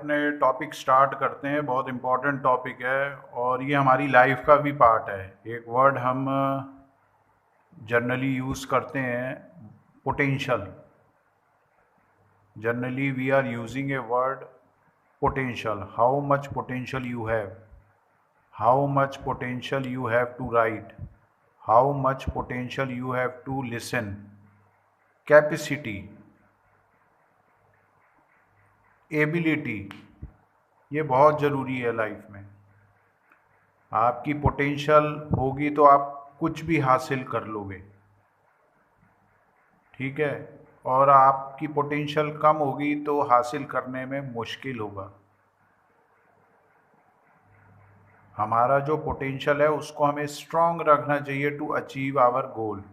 अपने topic start करते हैं। बहुत इम्पोर्टेंट टॉपिक है और ये हमारी लाइफ का भी पार्ट है। एक वर्ड हम जनरली यूज़ करते हैं, potential. Generally we are using a word potential. How much potential you have, how much potential you have to write, how much potential you have to listen, capacity, ability. ये बहुत ज़रूरी है life में। आपकी potential होगी तो आप कुछ भी हासिल कर लोगे, ठीक है। और आपकी पोटेंशियल कम होगी तो हासिल करने में मुश्किल होगा। हमारा जो पोटेंशियल है उसको हमें स्ट्रांग रखना चाहिए टू अचीव आवर गोल।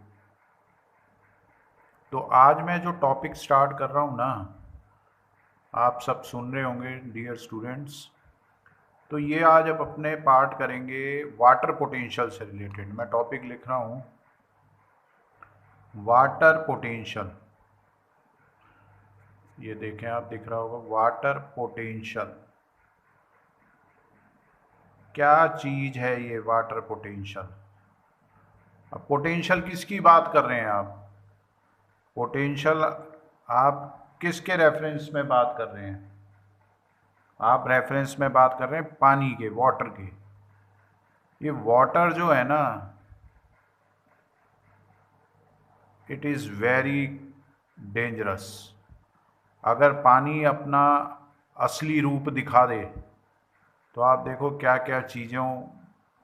तो आज मैं जो टॉपिक स्टार्ट कर रहा हूँ ना, आप सब सुन रहे होंगे डियर स्टूडेंट्स। तो ये आज अब अपने पार्ट करेंगे वाटर पोटेंशियल से रिलेटेड। मैं टॉपिक लिख रहा हूँ वाटर पोटेंशियल। ये देखें, आप दिख रहा होगा वाटर पोटेंशियल। क्या चीज़ है ये वाटर पोटेंशियल? अब पोटेंशियल किसकी बात कर रहे हैं आप? पोटेंशियल आप किसके रेफरेंस में बात कर रहे हैं? आप रेफरेंस में बात कर रहे हैं पानी के, वाटर के। ये वाटर जो है ना, इट इज़ वेरी डेंजरस। अगर पानी अपना असली रूप दिखा दे तो आप देखो क्या क्या चीज़ों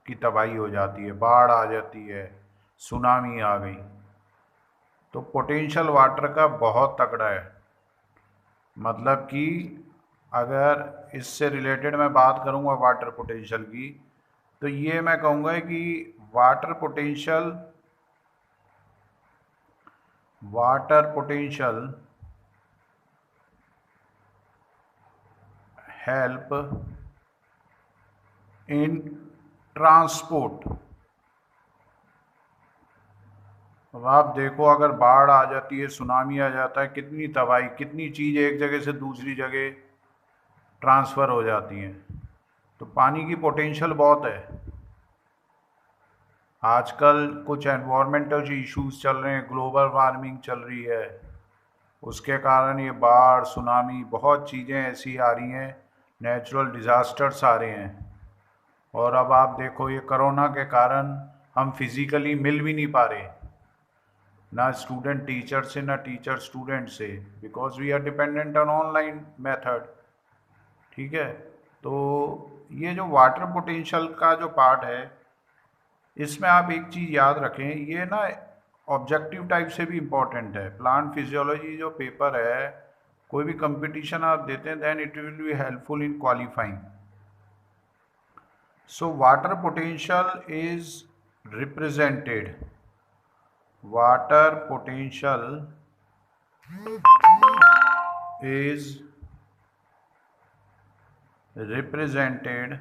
की तबाही हो जाती है। बाढ़ आ जाती है, सुनामी आ गई। तो पोटेंशियल वाटर का बहुत तगड़ा है। मतलब कि अगर इससे रिलेटेड मैं बात करूँगा वाटर पोटेंशियल की, तो ये मैं कहूँगा कि water potential help in transport. अब आप देखो, अगर बाढ़ आ जाती है, सुनामी आ जाता है, कितनी तबाही, कितनी चीज़ एक जगह से दूसरी जगह ट्रांसफ़र हो जाती हैं। तो पानी की पोटेंशियल बहुत है। आजकल कुछ एनवायरमेंटल इश्यूज चल रहे हैं, ग्लोबल वार्मिंग चल रही है, उसके कारण ये बाढ़, सुनामी, बहुत चीज़ें ऐसी आ रही हैं, नेचुरल डिज़ास्टर्स आ रहे हैं। और अब आप देखो, ये कोरोना के कारण हम फिज़िकली मिल भी नहीं पा रहे, ना स्टूडेंट टीचर से, ना टीचर स्टूडेंट से, because we are dependent on online method, ठीक है। तो ये जो वाटर पोटेंशियल का जो पार्ट है, इसमें आप एक चीज़ याद रखें, ये ना ऑब्जेक्टिव टाइप से भी इम्पॉर्टेंट है। प्लांट फिजियोलॉजी जो पेपर है, कोई भी कंपटीशन आप देते हैं, then it will be helpful in qualifying. So water potential is represented, water potential is represented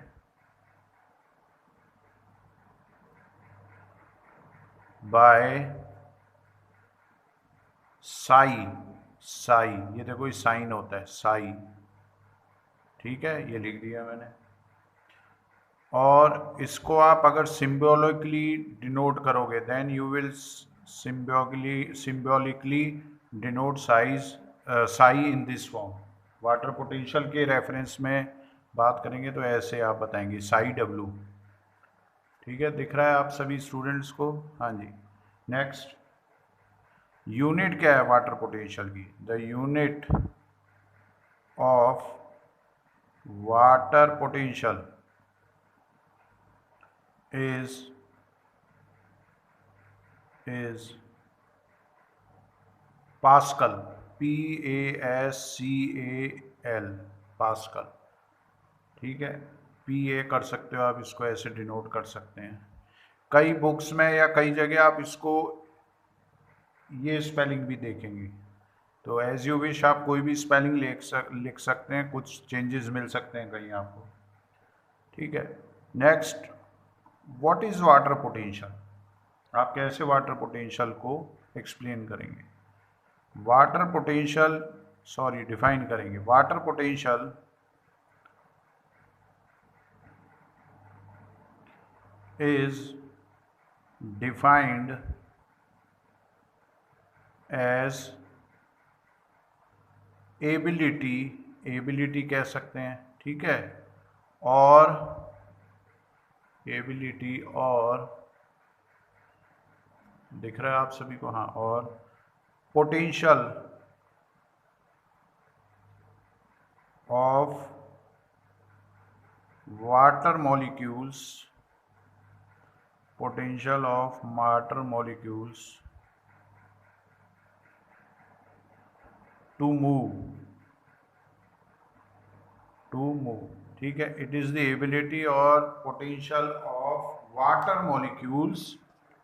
by psi. Psi, ये देखो, ये साइन होता है साई, ठीक है, ये लिख दिया मैंने। और इसको आप अगर सिम्बोलिकली डिनोट करोगे, then you will symbolically denote psi in this form. Water potential के रेफरेंस में बात करेंगे तो ऐसे आप बताएंगे साई डब्लू, ठीक है। दिख रहा है आप सभी स्टूडेंट्स को? हाँ जी। नेक्स्ट, यूनिट क्या है वाटर पोटेंशियल की? The unit of water potential is pascal, PASCAL, pascal, ठीक है। PA कर सकते हो आप, इसको ऐसे डिनोट कर सकते हैं। कई बुक्स में या कई जगह आप इसको ये स्पेलिंग भी देखेंगे। तो एज यू विश, आप कोई भी स्पेलिंग लिख सकते हैं, कुछ चेंजेस मिल सकते हैं कहीं आपको, ठीक है। Next, what is water potential? आप कैसे वाटर पोटेंशियल को एक्सप्लेन करेंगे? वाटर पोटेंशियल, सॉरी, डिफाइन करेंगे। Water potential is defined as ability कह सकते हैं, ठीक है, और एबिलिटी और दिख रहा है आप सभी को, हाँ, और potential of water molecules, potential of water molecules to move, ठीक है। इट इज द एबिलिटी और potential of water molecules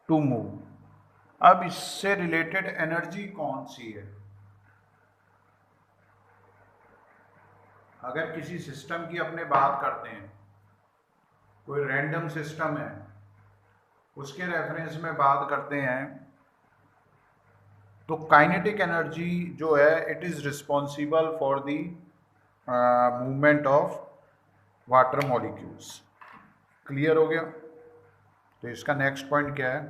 to move. अब इससे रिलेटेड एनर्जी कौन सी है? अगर किसी सिस्टम की अपने बात करते हैं, कोई रैंडम सिस्टम है, उसके रेफरेंस में बात करते हैं, तो काइनेटिक एनर्जी जो है it is responsible for the movement of water molecules. Clear हो गया? तो इसका नेक्स्ट पॉइंट क्या है?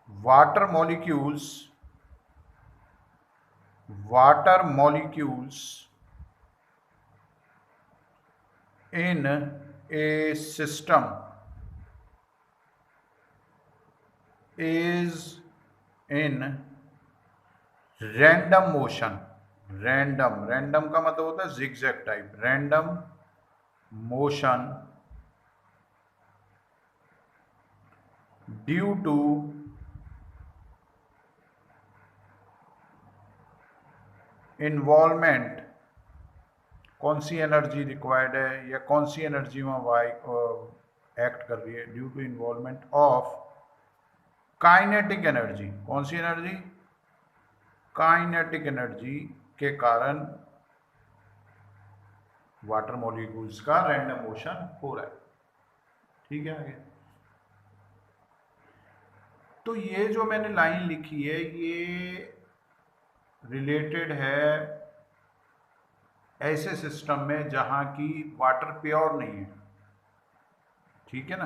Water molecules in a system is in random motion। Random का मतलब होता है zigzag type, random motion due to involvement. कौन सी एनर्जी रिक्वायर्ड है या कौन सी एनर्जी वहाँ एक्ट कर रही है? Due to involvement of kinetic energy. कौन सी एनर्जी? काइनेटिक एनर्जी के कारण वाटर मॉलिक्यूल्स का रैंडम मोशन हो रहा है, ठीक है। आगे तो ये जो मैंने लाइन लिखी है ये रिलेटेड है ऐसे सिस्टम में जहां की वाटर प्योर नहीं है, ठीक है ना।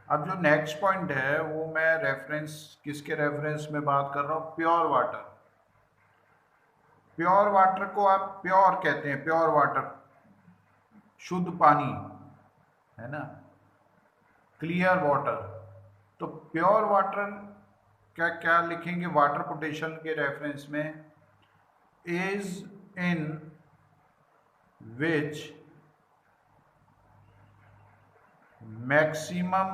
अब जो नेक्स्ट पॉइंट है वो मैं रेफरेंस, किसके रेफरेंस में बात कर रहा हूँ? Pure water. प्योर वाटर को आप प्योर कहते हैं, प्योर वाटर, शुद्ध पानी, है ना, क्लियर वाटर। तो प्योर वाटर क्या क्या लिखेंगे वाटर पोटेंशियल के रेफरेंस में? Is in which maximum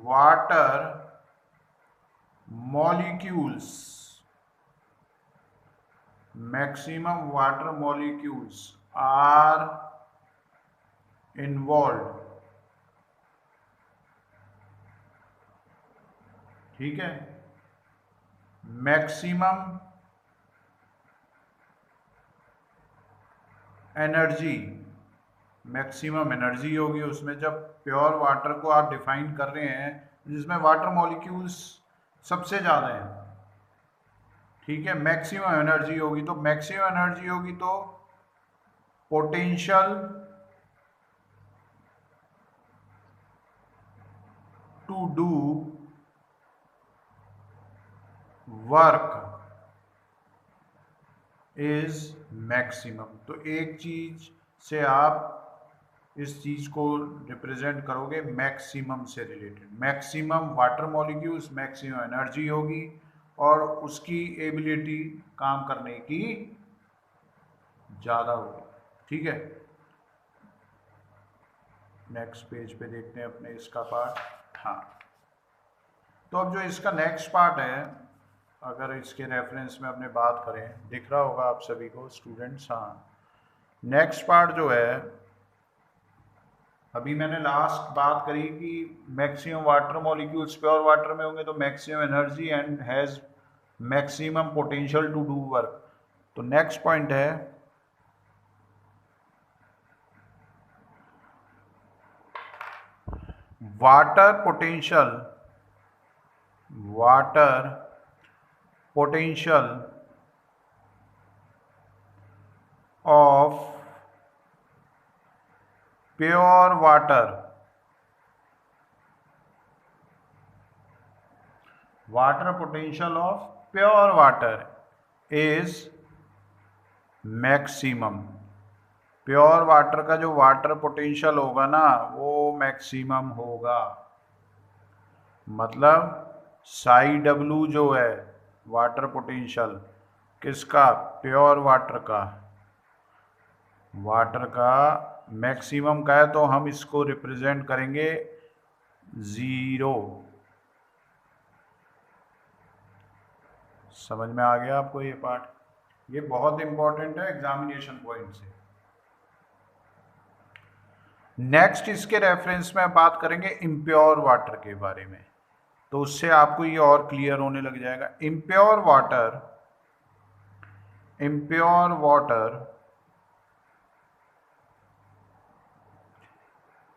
water molecules are involve, ठीक है। मैक्सिमम एनर्जी होगी उसमें, जब प्योर वाटर को आप डिफाइन कर रहे हैं जिसमें वाटर मॉलिक्यूल्स सबसे ज़्यादा हैं, ठीक है। मैक्सिमम एनर्जी होगी, तो मैक्सिमम एनर्जी होगी तो potential to do work is maximum. तो एक चीज से आप इस चीज को रिप्रेजेंट करोगे मैक्सिमम से related. Maximum water molecules, maximum energy होगी और उसकी एबिलिटी काम करने की ज़्यादा होगी, ठीक है। नेक्स्ट पेज पे देखते हैं अपने इसका पार्ट। हाँ, तो अब जो इसका नेक्स्ट पार्ट है, अगर इसके रेफरेंस में अपने बात करें, दिख रहा होगा आप सभी को स्टूडेंट्स। हाँ, नेक्स्ट पार्ट जो है, अभी मैंने लास्ट बात करी कि maximum water molecules pure water में होंगे तो maximum energy and has maximum potential to do work. तो नेक्स्ट पॉइंट है water potential of pure water, water potential of pure water is maximum. Pure water का जो वाटर पोटेंशियल होगा ना वो मैक्सिमम होगा। मतलब साई डब्लू जो है वाटर पोटेंशियल किसका, प्योर वाटर का मैक्सिमम का है, तो हम इसको रिप्रेजेंट करेंगे 0। समझ में आ गया आपको ये पार्ट? ये बहुत इंपॉर्टेंट है एग्जामिनेशन पॉइंट से। नेक्स्ट इसके रेफरेंस में बात करेंगे इम्प्योर वाटर के बारे में, तो उससे आपको ये और क्लियर होने लग जाएगा। Impure water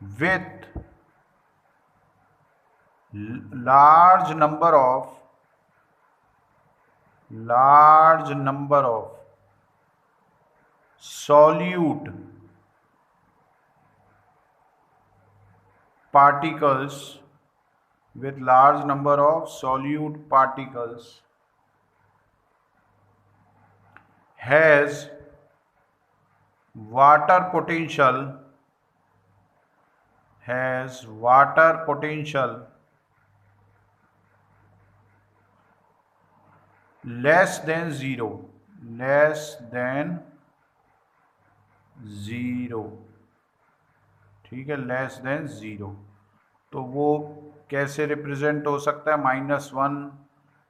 with large number of solute particles, with large number of solute particles has water potential less than zero, ठीक है, लेस देन ज़ीरो। तो वो कैसे रिप्रेजेंट हो सकता है, -1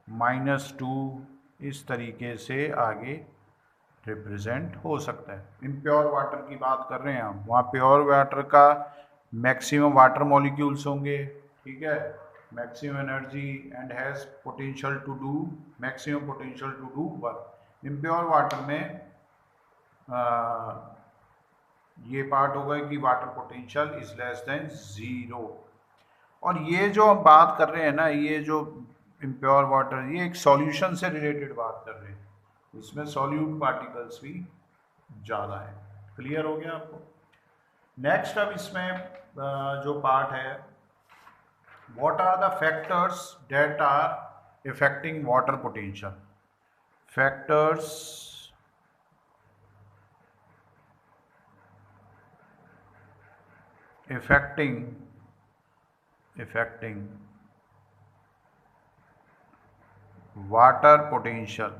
-2 इस तरीके से आगे रिप्रेजेंट हो सकता है। इम्प्योर वाटर की बात कर रहे हैं हम, वहाँ प्योर वाटर का मैक्सिमम वाटर मॉलिक्यूल्स होंगे, ठीक है, maximum energy and has potential to do maximum potential to do work. Impure water में ये पार्ट होगा कि water potential is less than 0। और ये जो हम बात कर रहे हैं ना, ये जो इम्प्योर वाटर, ये एक सॉल्यूशन से रिलेटेड बात कर रहे हैं, इसमें सॉल्यूट पार्टिकल्स भी ज़्यादा है। क्लियर हो गया आपको? नेक्स्ट अब इसमें जो पार्ट है, what are the factors that are affecting water potential. Factors affecting water potential,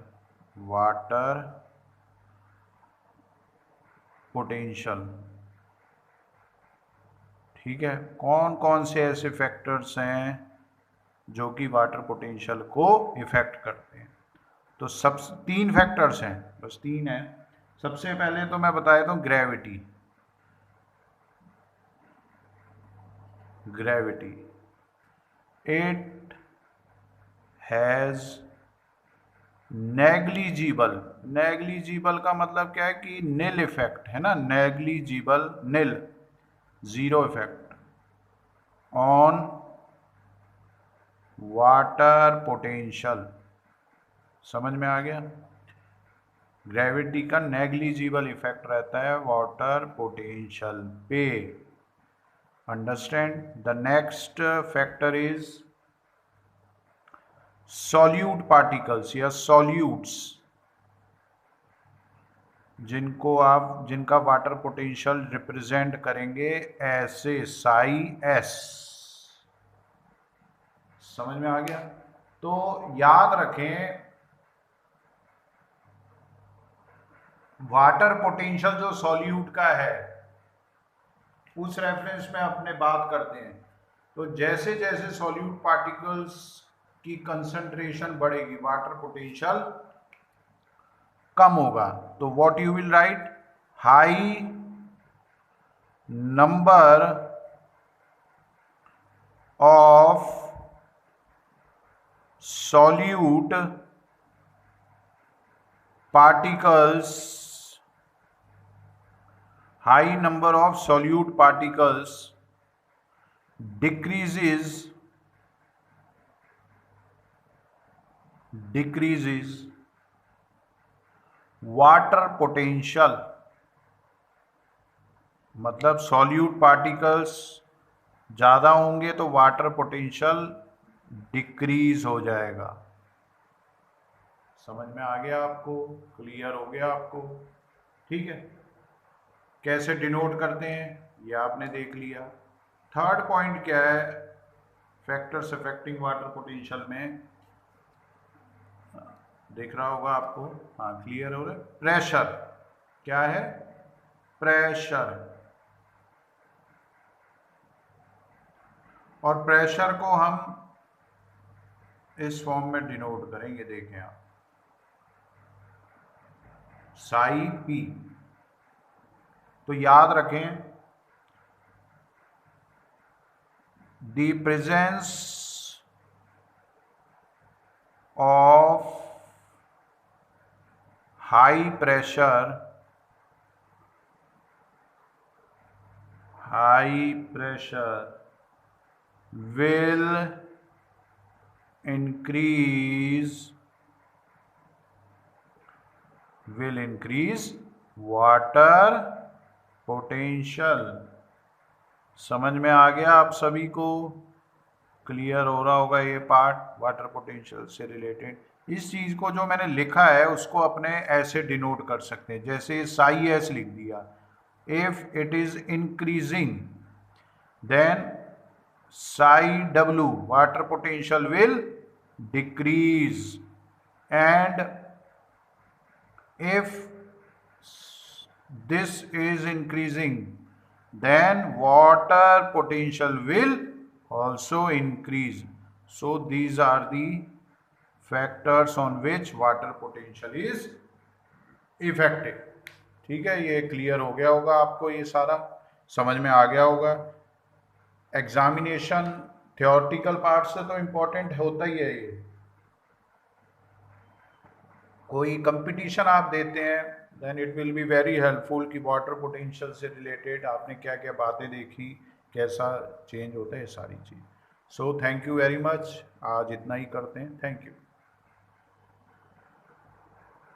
ठीक है। कौन कौन से ऐसे फैक्टर्स हैं जो कि वाटर पोटेंशियल को इफेक्ट करते हैं? तो सब 3 फैक्टर्स हैं, बस 3 हैं। सबसे पहले तो मैं बता देता हूँ ग्रेविटी। इट हैज़ नेग्लिजिबल का मतलब क्या है कि नील इफेक्ट है ना, negligible, nil, 0 effect on water potential. समझ में आ गया? ग्रेविटी का नेग्लिजिबल इफेक्ट रहता है वाटर पोटेंशियल पे। Understand? The next factor is solute particles या सॉल्यूट्स, जिनका वाटर पोटेंशियल रिप्रेजेंट करेंगे ऐसे, साई एस। समझ में आ गया? तो याद रखें, वाटर पोटेंशियल जो सॉल्यूट का है उस रेफरेंस में अपने बात करते हैं। तो जैसे जैसे सॉल्यूट पार्टिकल्स की कंसंट्रेशन बढ़ेगी वाटर पोटेंशियल कम होगा। तो what you will write, high number of solute particles, high number of solute particles decreases water potential मतलब सॉल्यूट पार्टिकल्स ज़्यादा होंगे तो वाटर पोटेंशियल डिक्रीज हो जाएगा। समझ में आ गया आपको? क्लियर हो गया आपको? ठीक है। कैसे डिनोट करते हैं ये आपने देख लिया। थर्ड पॉइंट क्या है फैक्टर्स अफेक्टिंग वाटर पोटेंशियल में, देख रहा होगा आपको? हाँ, क्लियर हो रहा है। प्रेशर क्या है? प्रेशर। और प्रेशर को हम इस फॉर्म में डिनोट करेंगे, देखें आप, साई पी। तो याद रखें the presence of high pressure will increase water potential. समझ में आ गया आप सभी को? क्लियर हो रहा होगा ये पार्ट वाटर पोटेंशियल से रिलेटेड। इस चीज को जो मैंने लिखा है उसको अपने ऐसे डिनोट कर सकते हैं, जैसे साई एस लिख दिया। If it is increasing then psi w water potential will decrease, and if this is increasing then water potential will also increase. So these are the factors on which water potential is effective. ठीक है, ये clear हो गया होगा आपको, ये सारा समझ में आ गया होगा। एग्जामिनेशन थ्योरेटिकल पार्ट से तो इम्पोर्टेंट होता ही है ये। कोई कंपटीशन आप देते हैं then it will be very helpful कि वाटर पोटेंशियल से रिलेटेड आपने क्या क्या बातें देखी, कैसा चेंज होता है, ये सारी चीज़। So thank you very much. आज इतना ही करते हैं। Thank you.